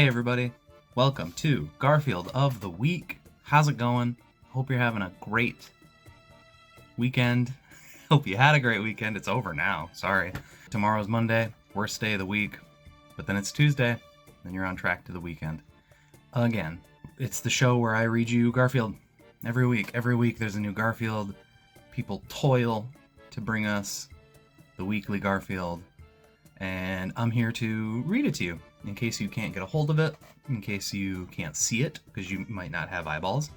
Hey everybody, welcome to Garfield of the Week. How's it going? Hope you're having a great weekend. Hope you had a great weekend. It's over now, sorry. Tomorrow's Monday, worst day of the week, but then it's Tuesday, then you're on track to the weekend. Again, it's the show where I read you Garfield every week. Every week there's a new Garfield. People toil to bring us the weekly Garfield, and I'm here to read it to you. In case you can't get a hold of it, in case you can't see it, because you might not have eyeballs,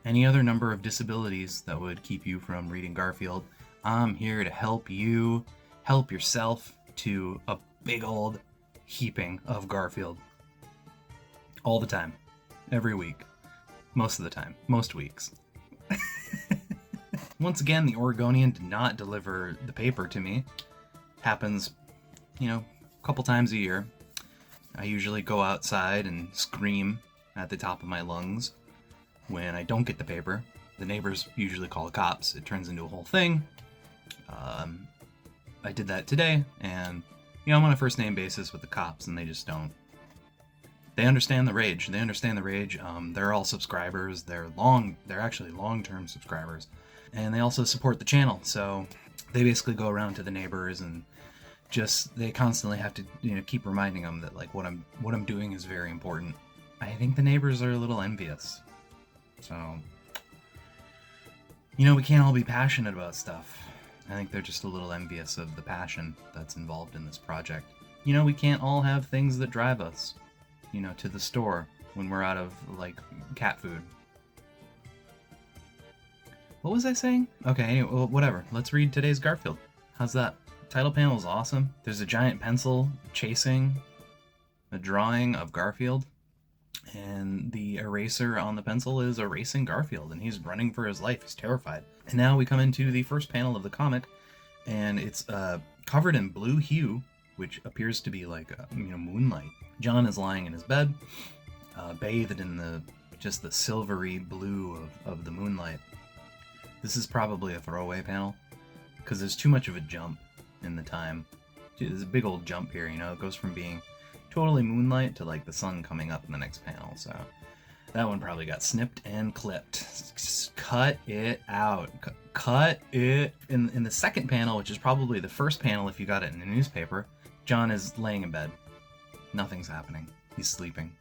any other number of disabilities that would keep you from reading Garfield, I'm here to help you help yourself to a big old heaping of Garfield. All the time. Every week. Most of the time. Most weeks. Once again, the Oregonian did not deliver the paper to me. Happens, couple times a year. I usually go outside and scream at the top of my lungs when I don't get the paper. The neighbors usually call the cops. It turns into a whole thing. I did that today, and I'm on a first name basis with the cops, and they just don't. They understand the rage. They're all subscribers. They're actually long-term subscribers, and they also support the channel. So they basically go around to the neighbors and they constantly have to keep reminding them that what I'm doing is very important. I think the neighbors are a little envious. So we can't all be passionate about stuff. I think they're just a little envious of the passion that's involved in this project. We can't all have things that drive us to the store when we're out of cat food. What was I saying? Okay, anyway, well, whatever. Let's read today's Garfield. How's that? Title panel is awesome. There's a giant pencil chasing a drawing of Garfield, and the eraser on the pencil is erasing Garfield, and he's running for his life. He's terrified. And now we come into the first panel of the comic, and it's covered in blue hue, which appears to be moonlight. John is lying in his bed, bathed in the silvery blue of the moonlight. This is probably a throwaway panel, because there's too much of a jump in the time. There's a big old jump here, it goes from being totally moonlight to the sun coming up in the next panel, so that one probably got snipped and clipped. Just cut it out. Cut it. In the second panel, which is probably the first panel if you got it in a newspaper, John is laying in bed. Nothing's happening. He's sleeping.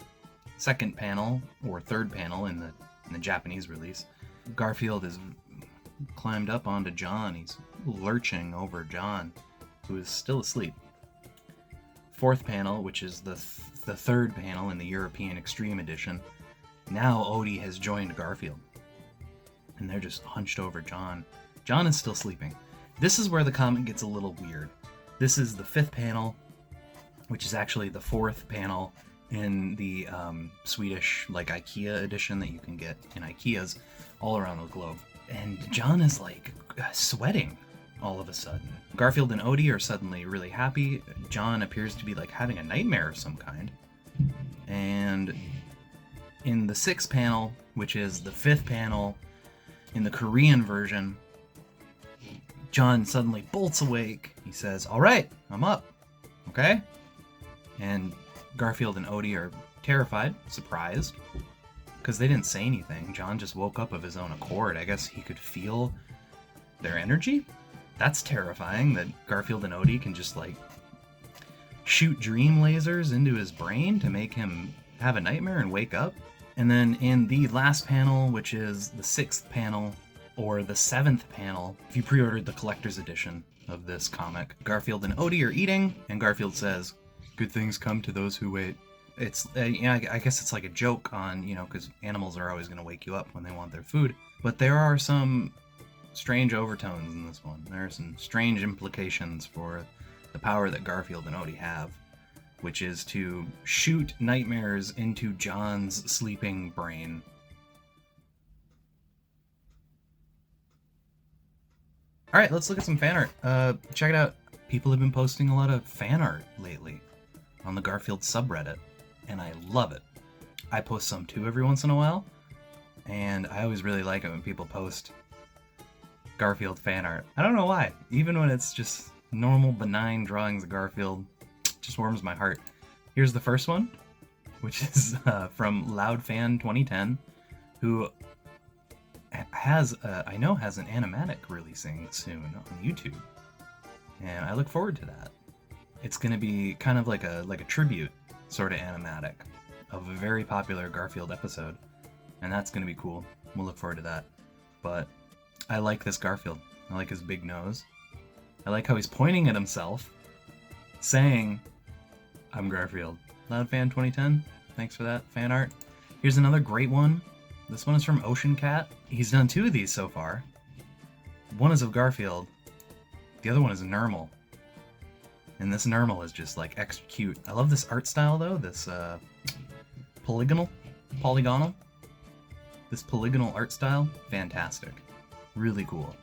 Second panel, or third panel in the Japanese release, Garfield is climbed up onto John. He's lurching over John, who is still asleep. Fourth panel, which is the third panel in the European Extreme Edition, now Odie has joined Garfield, and they're just hunched over John. John is still sleeping. This is where the comic gets a little weird. This is the fifth panel, which is actually the fourth panel in the Swedish IKEA edition that you can get in IKEAs all around the globe. And John is sweating all of a sudden. Garfield and Odie are suddenly really happy. John appears to be having a nightmare of some kind. And in the sixth panel, which is the fifth panel in the Korean version, John suddenly bolts awake. He says, "All right, I'm up. Okay?" And Garfield and Odie are terrified, surprised, because they didn't say anything. John just woke up of his own accord. I guess he could feel their energy? That's terrifying, that Garfield and Odie can just shoot dream lasers into his brain to make him have a nightmare and wake up. And then in the last panel, which is the sixth panel, or the seventh panel, if you pre-ordered the collector's edition of this comic, Garfield and Odie are eating, and Garfield says, "Good things come to those who wait." It's, I guess it's a joke on, because animals are always going to wake you up when they want their food. But there are some strange overtones in this one. There are some strange implications for the power that Garfield and Odie have, which is to shoot nightmares into John's sleeping brain. Alright, let's look at some fan art. Check it out. People have been posting a lot of fan art lately on the Garfield subreddit, and I love it. I post some too every once in a while, and I always really like it when people post Garfield fan art. I don't know why. Even when it's just normal, benign drawings of Garfield, it just warms my heart. Here's the first one, which is from LoudFan2010, who has, I know, has an animatic releasing soon on YouTube, and I look forward to that. It's gonna be kind of like a tribute sort of animatic of a very popular Garfield episode, and that's gonna be cool. We'll look forward to that. But I like this Garfield. I like his big nose. I like how he's pointing at himself, saying, "I'm Garfield." LoudFan2010, thanks for that fan art. Here's another great one. This one is from Ocean Cat. He's done 2 of these so far. One is of Garfield. The other one is Nermal. And this Nermal is just like extra cute. I love this art style though, this polygonal. This polygonal art style, fantastic. Really cool.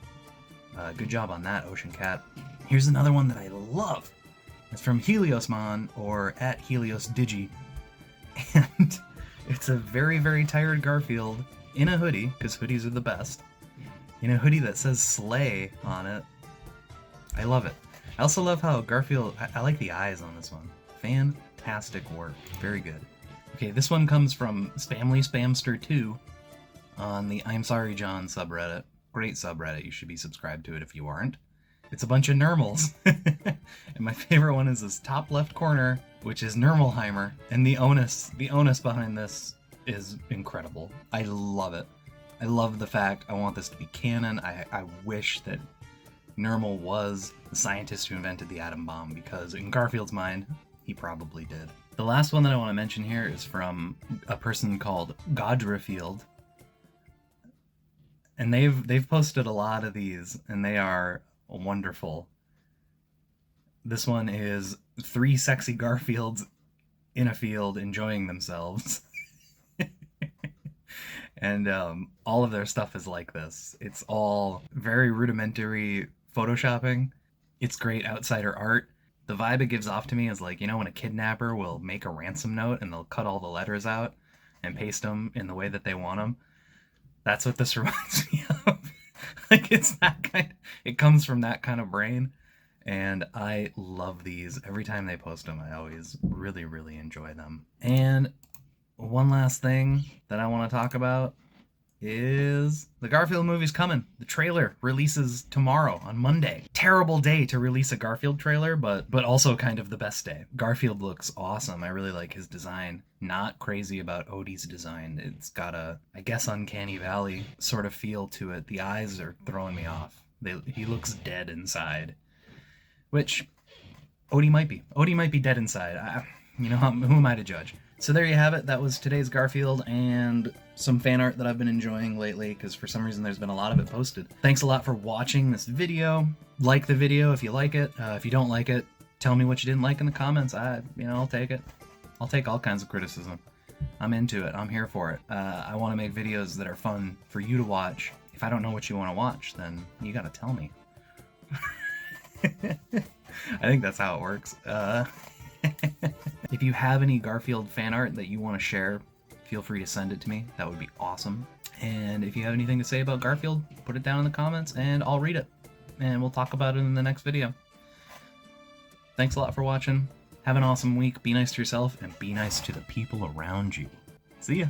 Good job on that, Ocean Cat. Here's another one that I love. It's from Heliosmon, or at HeliosDigi. And it's a very, very tired Garfield in a hoodie, because hoodies are the best. In a hoodie that says Slay on it. I love it. I also love how Garfield, I like the eyes on this one. Fantastic work. Very good. Okay, this one comes from Family Spamster 2 on the I'm Sorry John subreddit. Great subreddit. You should be subscribed to it if you aren't. It's a bunch of Nermals. And my favorite one is this top left corner, which is Nermalheimer. And the onus behind this is incredible. I love it. I love the fact I want this to be canon. I wish that Nermal was the scientist who invented the atom bomb, because in Garfield's mind, he probably did. The last one that I want to mention here is from a person called Garfield. And they've posted a lot of these, and they are wonderful. This one is 3 sexy Garfields in a field enjoying themselves. And all of their stuff is like this. It's all very rudimentary photoshopping. It's great outsider art. The vibe it gives off to me is like, you know, when a kidnapper will make a ransom note and they'll cut all the letters out and paste them in the way that they want them. That's what this reminds me of. Like, it's that kind. It comes from that kind of brain, and I love these. Every time they post them, I always really, really enjoy them. And one last thing that I want to talk about is the Garfield movie's coming. The trailer releases tomorrow on Monday. Terrible day to release a Garfield trailer, but also kind of the best day. Garfield looks awesome. I really like his design. Not crazy about Odie's design. It's got a, I guess, Uncanny Valley sort of feel to it. The eyes are throwing me off. He looks dead inside, which Odie might be. Odie might be dead inside. You know, who am I to judge? So there you have it. That was today's Garfield and some fan art that I've been enjoying lately, because for some reason there's been a lot of it posted. Thanks a lot for watching this video. Like the video if you like it. If you don't like it, tell me what you didn't like in the comments. I'll take it. I'll take all kinds of criticism. I'm into it. I'm here for it. I want to make videos that are fun for you to watch. If I don't know what you want to watch, then you gotta tell me. I think that's how it works. If you have any Garfield fan art that you want to share, feel free to send it to me. That would be awesome. And if you have anything to say about Garfield, put it down in the comments and I'll read it. And we'll talk about it in the next video. Thanks a lot for watching. Have an awesome week. Be nice to yourself and be nice to the people around you. See ya.